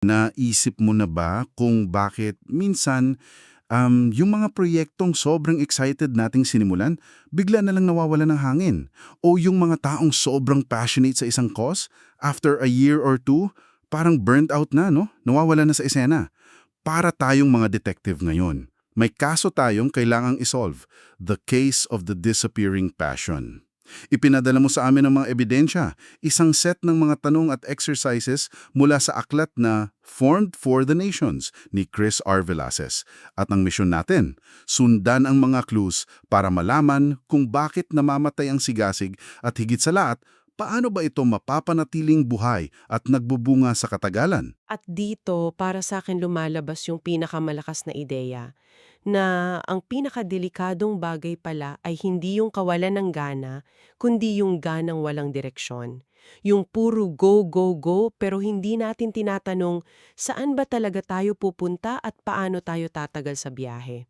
Naisip mo na ba kung bakit minsan yung mga proyektong sobrang excited nating sinimulan, bigla na lang nawawala ng hangin? O yung mga taong sobrang passionate sa isang cause, after a year or two, parang burnt out na, no? Nawawala na sa esena. Para tayong mga detective ngayon, may kaso tayong kailangang isolve, the case of the disappearing passion. Ipinadala mo sa amin ang mga ebidensya, isang set ng mga tanong at exercises mula sa aklat na Formed for the Nations ni Chris R. Velasquez. At ang misyon natin, sundan ang mga clues para malaman kung bakit namamatay ang sigasig at higit sa lahat, paano ba ito mapapanatiling buhay at nagbubunga sa katagalan? At dito, para sa akin lumalabas yung pinakamalakas na ideya na ang pinakadelikadong bagay pala ay hindi yung kawalan ng gana, kundi yung ganang walang direksyon. Yung puro go, go, go, pero hindi natin tinatanong saan ba talaga tayo pupunta at paano tayo tatagal sa biyahe.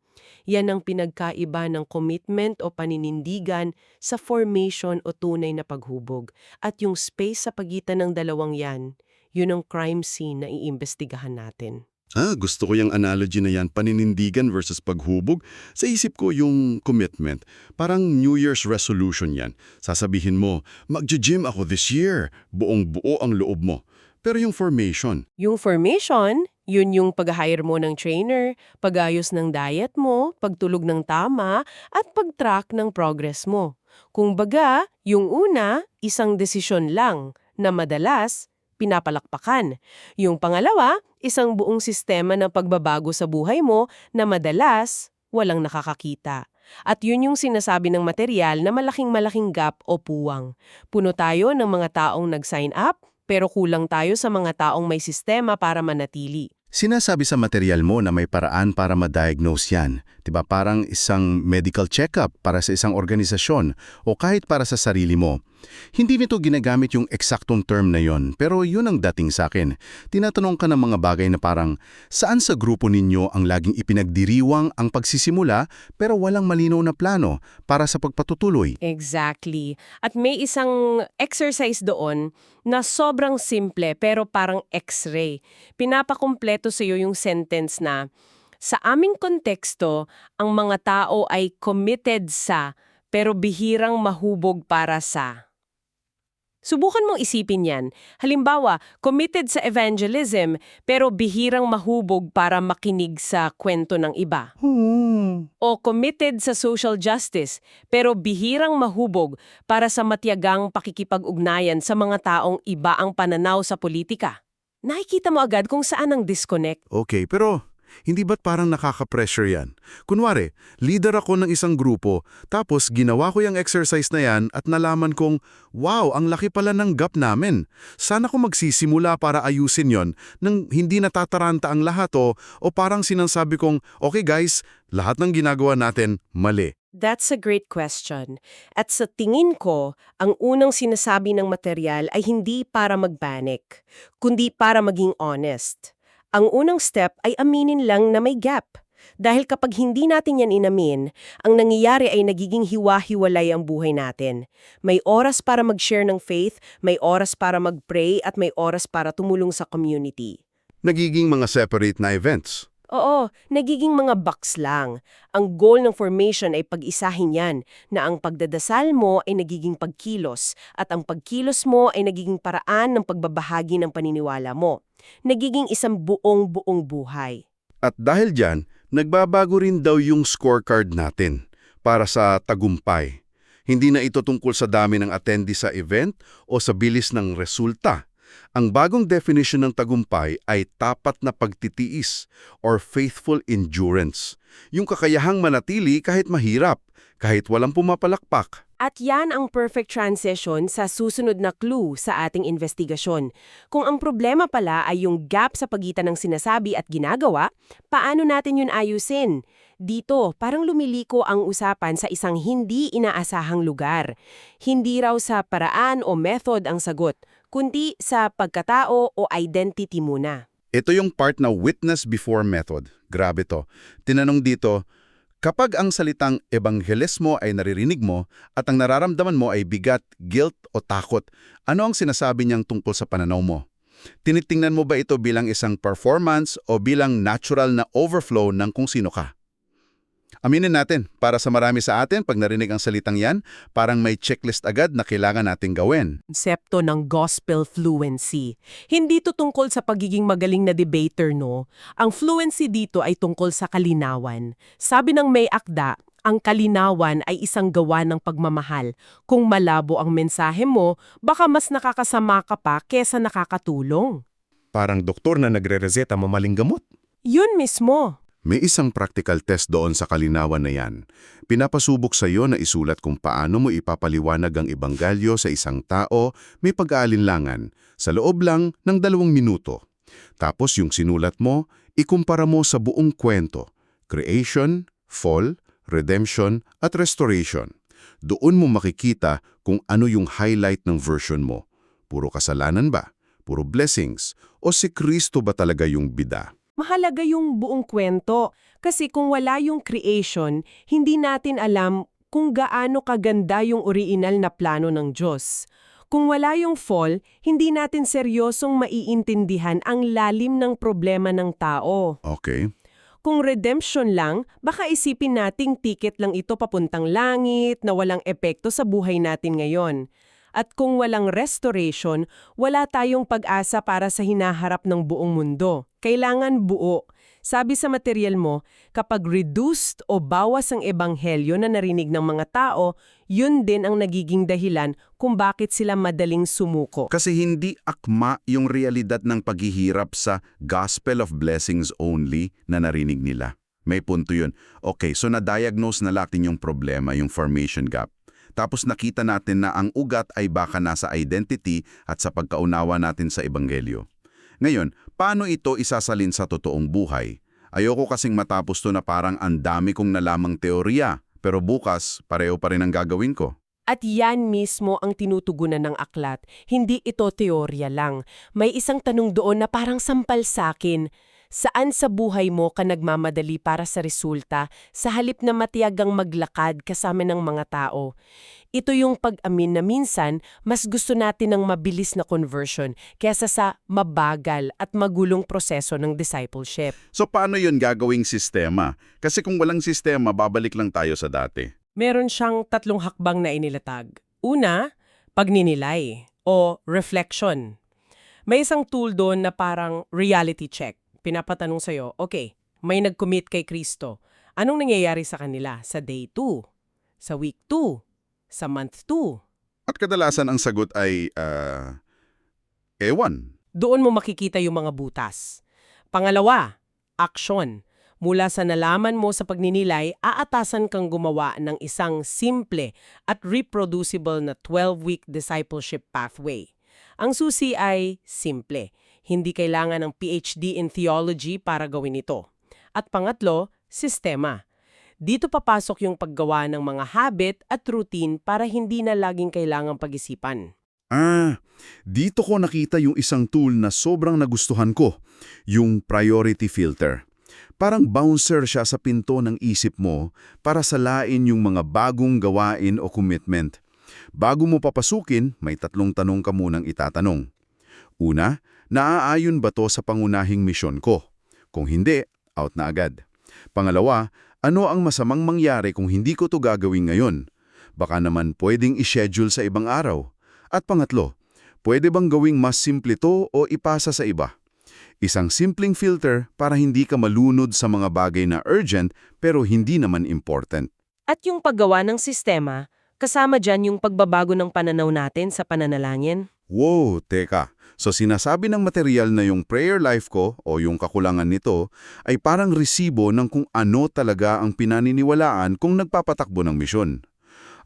Yan ang pinagkaiba ng commitment o paninindigan sa formation o tunay na paghubog. At yung space sa pagitan ng dalawang yan, yun ang crime scene na iimbestigahan natin. Gusto ko yung analogy na yan, paninindigan versus paghubog. Sa isip ko yung commitment. Parang New Year's resolution yan. Sasabihin mo, magja-gym ako this year. Buong buo ang loob mo. Pero yung formation, Yung formation, yun yung pag-hire mo ng trainer, pag-ayos ng diet mo, pagtulog ng tama, at pag-track ng progress mo. Kung baga, yung una, isang desisyon lang, na madalas, pinapalakpakan. Yung pangalawa, isang buong sistema ng pagbabago sa buhay mo na madalas, walang nakakakita. At yun yung sinasabi ng material na malaking-malaking gap o puwang. Puno tayo ng mga taong nag-sign up, pero kulang tayo sa mga taong may sistema para manatili. Sinasabi sa material mo na may paraan para ma-diagnose yan. Diba parang isang medical check-up para sa isang organisasyon o kahit para sa sarili mo. Hindi nito ginagamit yung eksaktong term na yon, pero yun ang dating sa akin. Tinatanong ka ng mga bagay na parang, saan sa grupo ninyo ang laging ipinagdiriwang ang pagsisimula pero walang malinaw na plano para sa pagpatutuloy? Exactly. At may isang exercise doon na sobrang simple pero parang x-ray. Pinapakumpleto sa iyo yung sentence na, sa aming konteksto, ang mga tao ay committed sa pero bihirang mahubog para sa. Subukan mong isipin yan. Halimbawa, committed sa evangelism pero bihirang mahubog para makinig sa kwento ng iba. O committed sa social justice pero bihirang mahubog para sa matiyagang pakikipag-ugnayan sa mga taong iba ang pananaw sa politika. Nakikita mo agad kung saan ang disconnect. Okay, pero hindi ba't parang nakaka-pressure yan? Kunwari, leader ako ng isang grupo, tapos ginawa ko yung exercise na yan at nalaman kong, wow, ang laki pala ng gap namin. Sana ko magsisimula para ayusin yon nang hindi natataranta ang lahat o parang sinasabi kong, okay guys, lahat ng ginagawa natin, mali. That's a great question. At sa tingin ko, ang unang sinasabi ng material ay hindi para mag-panic, kundi para maging honest. Ang unang step ay aminin lang na may gap. Dahil kapag hindi natin yan inamin, ang nangyayari ay nagiging hiwa-hiwalay ang buhay natin. May oras para mag-share ng faith, may oras para mag-pray, at may oras para tumulong sa community. nagiging mga separate na events. Oo, nagiging mga box lang. Ang goal ng formation ay pag-isahin yan, na ang pagdadasal mo ay nagiging pagkilos, at ang pagkilos mo ay nagiging paraan ng pagbabahagi ng paniniwala mo. Nagiging isang buong-buong buhay. At dahil dyan, nagbabago rin daw yung scorecard natin para sa tagumpay. Hindi na ito tungkol sa dami ng attendee sa event o sa bilis ng resulta. Ang bagong definition ng tagumpay ay tapat na pagtitiis or faithful endurance. Yung kakayahang manatili kahit mahirap, kahit walang pumapalakpak. At yan ang perfect transition sa susunod na clue sa ating investigasyon. Kung ang problema pala ay yung gap sa pagitan ng sinasabi at ginagawa, paano natin yun ayusin? Dito, parang lumiliko ang usapan sa isang hindi inaasahang lugar. Hindi raw sa paraan o method ang sagot, kundi sa pagkatao o identity muna. Ito yung part na witness before method. Grabe to. Tinanong dito, kapag ang salitang ebanghelismo ay naririnig mo at ang nararamdaman mo ay bigat, guilt o takot, ano ang sinasabi niyang tungkol sa pananaw mo? Tinitingnan mo ba ito bilang isang performance o bilang natural na overflow ng kung sino ka? Aminin natin, para sa marami sa atin, pag narinig ang salitang yan, parang may checklist agad na kailangan nating gawin. Konsepto ng gospel fluency. Hindi to tungkol sa pagiging magaling na debater, no? Ang fluency dito ay tungkol sa kalinawan. Sabi ng may akda, ang kalinawan ay isang gawa ng pagmamahal. Kung malabo ang mensahe mo, baka mas nakakasama ka pa kesa nakakatulong. Parang doktor na nagre-reseta mamaling gamot. Yun mismo. May isang practical test doon sa kalinawan na yan. Pinapasubok sa iyo na isulat kung paano mo ipapaliwanag ang ebanghelyo sa isang tao may pag-aalinlangan sa loob lang ng 2 minuto. Tapos yung sinulat mo, ikumpara mo sa buong kwento. Creation, fall, redemption, at restoration. Doon mo makikita kung ano yung highlight ng version mo. Puro kasalanan ba? Puro blessings? O si Kristo ba talaga yung bida? Mahalaga yung buong kwento kasi kung wala yung creation, hindi natin alam kung gaano kaganda yung original na plano ng Diyos. Kung wala yung fall, hindi natin seryosong maiintindihan ang lalim ng problema ng tao. Okay. Kung redemption lang, baka isipin nating ticket lang ito papuntang langit na walang epekto sa buhay natin ngayon. At kung walang restoration, wala tayong pag-asa para sa hinaharap ng buong mundo. Kailangan buo. Sabi sa material mo, kapag reduced o bawas ang ebanghelyo na narinig ng mga tao, yun din ang nagiging dahilan kung bakit sila madaling sumuko. Kasi hindi akma yung realidad ng paghihirap sa gospel of blessings only na narinig nila. May punto yun. Okay, so na-diagnose na natin yung problema, yung formation gap. Tapos nakita natin na ang ugat ay baka nasa identity at sa pagkaunawa natin sa ebanghelyo. Ngayon, paano ito isasalin sa totoong buhay? Ayoko kasing matapos to na parang ang dami kong nalamang teorya, pero bukas pareho pa rin ang gagawin ko. At yan mismo ang tinutugunan ng aklat. Hindi ito teorya lang. May isang tanong doon na parang sampal sa akin. Saan sa buhay mo ka nagmamadali para sa resulta sa halip na matiyagang maglakad kasama ng mga tao? Ito yung pag-amin na minsan mas gusto natin ng mabilis na conversion kaysa sa mabagal at magulong proseso ng discipleship. So paano yun gagawing sistema? Kasi kung walang sistema, babalik lang tayo sa dati. Meron siyang 3 hakbang na inilatag. Una, pagninilay o reflection. May isang tool doon na parang reality check. Pinapatanong sa'yo, okay, may nag-commit kay Kristo. Anong nangyayari sa kanila sa day 2, sa week 2, sa month 2? At kadalasan ang sagot ay, ewan. Doon mo makikita yung mga butas. Pangalawa, action. Mula sa nalaman mo sa pagninilay, aatasan kang gumawa ng isang simple at reproducible na 12-week discipleship pathway. Ang susi ay simple. Hindi kailangan ng PhD in theology para gawin ito. At pangatlo, sistema. Dito papasok yung paggawa ng mga habit at routine para hindi na laging kailangang pag-isipan. Dito ko nakita yung isang tool na sobrang nagustuhan ko, yung priority filter. Parang bouncer siya sa pinto ng isip mo para salain yung mga bagong gawain o commitment. Bago mo papasukin, may 3 tanong ka munang itatanong. Una, naaayon ba to sa pangunahing misyon ko? Kung hindi, out na agad. Pangalawa, ano ang masamang mangyari kung hindi ko to gagawin ngayon? Baka naman pwedeng i-schedule sa ibang araw. At pangatlo, pwede bang gawing mas simple to o ipasa sa iba? Isang simpleng filter para hindi ka malunod sa mga bagay na urgent pero hindi naman important. At yung paggawa ng sistema, kasama dyan yung pagbabago ng pananaw natin sa pananalangin. Wow, teka. So sinasabi ng material na yung prayer life ko o yung kakulangan nito ay parang resibo ng kung ano talaga ang pinaniniwalaan kung nagpapatakbo ng misyon.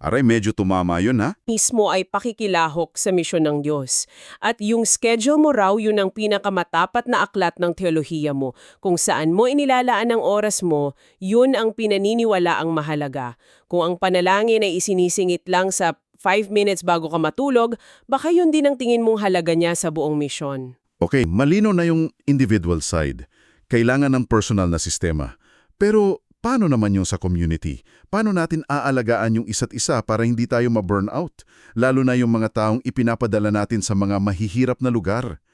Aray, medyo tumama yun ha? Mismo ay pakikilahok sa misyon ng Diyos. At yung schedule mo raw yun ang pinakamatapat na aklat ng teolohiya mo. Kung saan mo inilalaan ang oras mo, yun ang pinaniniwala ang mahalaga. Kung ang panalangin ay isinisingit lang sa 5 minutes bago ka matulog, baka yun din ang tingin mong halaga niya sa buong misyon. Okay, malino na yung individual side. Kailangan ng personal na sistema. Pero paano naman yung sa community? Paano natin aalagaan yung isa't isa para hindi tayo ma-burnout? Lalo na yung mga taong ipinapadala natin sa mga mahihirap na lugar.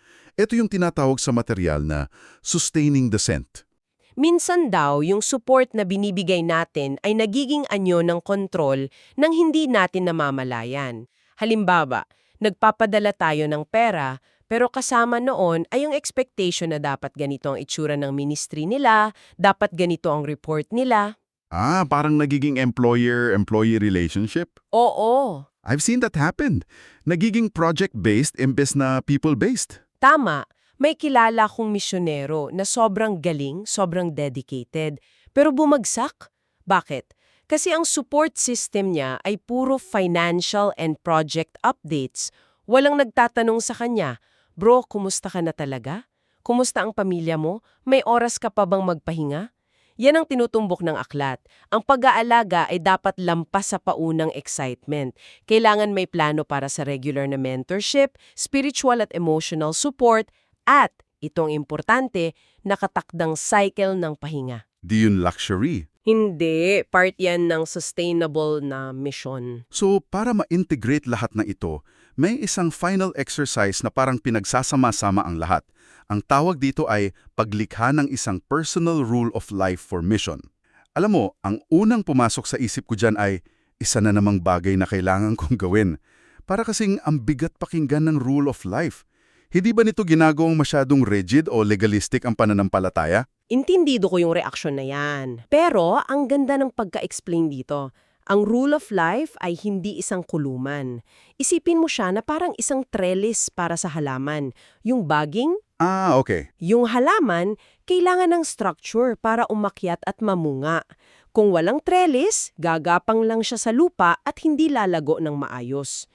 Ito yung tinatawag sa material na sustaining descent. Minsan daw, yung support na binibigay natin ay nagiging anyo ng kontrol nang hindi natin namamalayan. Halimbawa, nagpapadala tayo ng pera, pero kasama noon ay yung expectation na dapat ganito ang itsura ng ministry nila, dapat ganito ang report nila. Parang nagiging employer-employee relationship. Oo, I've seen that happen. Nagiging project-based imbes na people-based. tama. May kilala kong misyonero na sobrang galing, sobrang dedicated, pero bumagsak. Bakit? Kasi ang support system niya ay puro financial and project updates. Walang nagtatanong sa kanya, "Bro, kumusta ka na talaga? Kumusta ang pamilya mo? May oras ka pa bang magpahinga?" Yan ang tinutumbok ng aklat. Ang pag-aalaga ay dapat lampas sa paunang excitement. Kailangan may plano para sa regular na mentorship, spiritual at emotional support, at, itong importante, nakatakdang cycle ng pahinga. Di yun luxury. Hindi, part yan ng sustainable na mission. So, para ma-integrate lahat ng ito, may isang final exercise na parang pinagsasama-sama ang lahat. Ang tawag dito ay paglikha ng isang personal rule of life for mission. Alam mo, ang unang pumasok sa isip ko dyan ay isa na namang bagay na kailangan kong gawin. Para kasing ang bigat pakinggan ng rule of life. Hindi ba nito ginagawang masyadong rigid o legalistic ang pananampalataya? Intindido ko yung reaksyon na yan. Pero, ang ganda ng pagka-explain dito. Ang rule of life ay hindi isang kuluman. Isipin mo siya na parang isang trellis para sa halaman. Yung baging, Okay. yung halaman, kailangan ng structure para umakyat at mamunga. Kung walang trellis, gagapang lang siya sa lupa at hindi lalago ng maayos.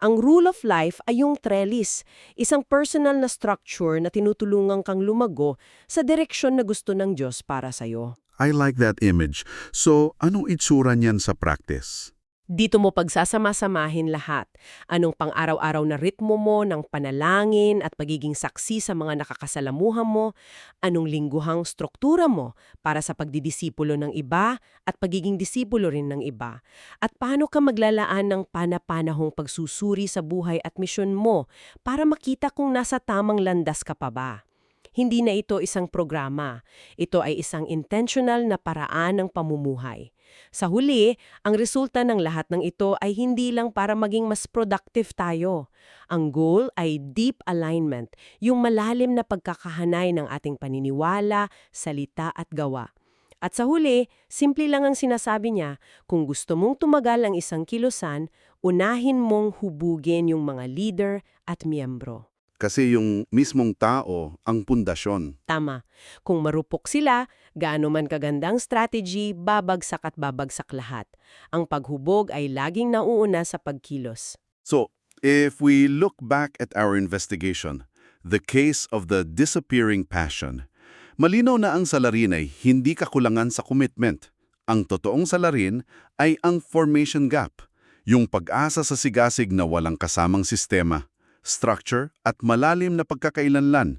Ang rule of life ay yung trellis, isang personal na structure na tinutulungan kang lumago sa direksyon na gusto ng Diyos para sa'yo. I like that image. So, anong itsura niyan sa practice? Dito mo pagsasama-samahin lahat. Anong pang-araw-araw na ritmo mo ng panalangin at pagiging saksi sa mga nakakasalamuhan mo? Anong lingguhang struktura mo para sa pagdidisipulo ng iba at pagiging disipulo rin ng iba? At paano ka maglalaan ng pana-panahong pagsusuri sa buhay at misyon mo para makita kung nasa tamang landas ka pa ba? Hindi na ito isang programa. Ito ay isang intentional na paraan ng pamumuhay. Sa huli, ang resulta ng lahat ng ito ay hindi lang para maging mas productive tayo. Ang goal ay deep alignment, yung malalim na pagkakahanay ng ating paniniwala, salita at gawa. At sa huli, simple lang ang sinasabi niya, kung gusto mong tumagal ang isang kilusan, unahin mong hubugin yung mga leader at miyembro. Kasi yung mismong tao ang pundasyon. Tama. Kung marupok sila, gaano man kagandang strategy, babagsak at babagsak lahat. Ang paghubog ay laging nauuna sa pagkilos. So, if we look back at our investigation, the case of the disappearing passion, malinaw na ang salarin ay hindi kakulangan sa commitment. Ang totoong salarin ay ang formation gap, yung pag-asa sa sigasig na walang kasamang sistema, structure at malalim na pagkakailanlan.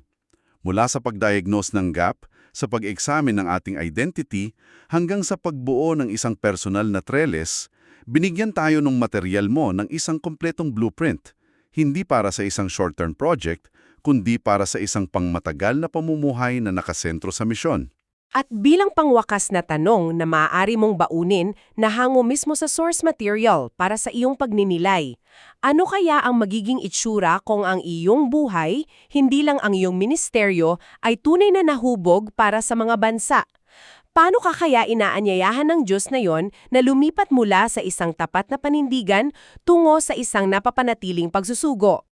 Mula sa pagdiagnose ng gap, sa pag-examine ng ating identity, hanggang sa pagbuo ng isang personal na trellis, binigyan tayo ng material mo ng isang kompletong blueprint, hindi para sa isang short-term project, kundi para sa isang pangmatagal na pamumuhay na nakasentro sa misyon. At bilang pangwakas na tanong na maaari mong baunin na hango mismo sa source material para sa iyong pagninilay, ano kaya ang magiging itsura kung ang iyong buhay, hindi lang ang iyong ministeryo, ay tunay na nahubog para sa mga bansa? Paano ka kaya inaanyayahan ng Diyos na yon na lumipat mula sa isang tapat na panindigan tungo sa isang napapanatiling pagsusugo?